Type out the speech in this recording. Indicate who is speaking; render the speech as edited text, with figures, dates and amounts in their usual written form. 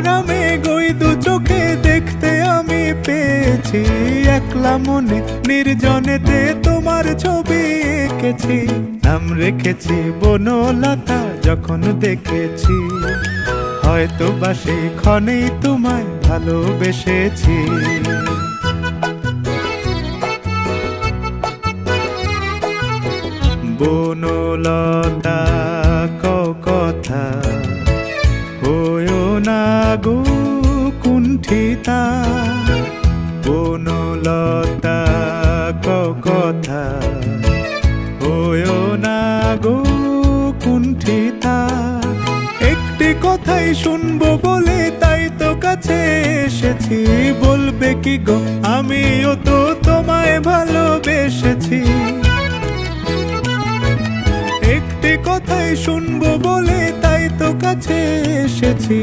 Speaker 1: আরামে গই দু চোখে দেখতে আমি পেয়েছি। একলা মনে নির্জনেতে তোমার ছবি এঁকেছি। নাম রেখেছি বনলতা যখন দেখেছি, হয়তো বা সেই ক্ষণেই তোমায় ভালোবেসেছি। বনলতা কও কথা, হয়ো না গো কুণ্ঠিতা। বনলতা কও কথা, হয়ো না গো কুণ্ঠিতা। একটি কথাই শুনবো বলে তাই তো কাছে এসেছি। বলবে কি গো আমিও তো তোমায় ভালোবেসেছি। একটি কথাই শুনবো বলে তাই তো কাছে এসেছি।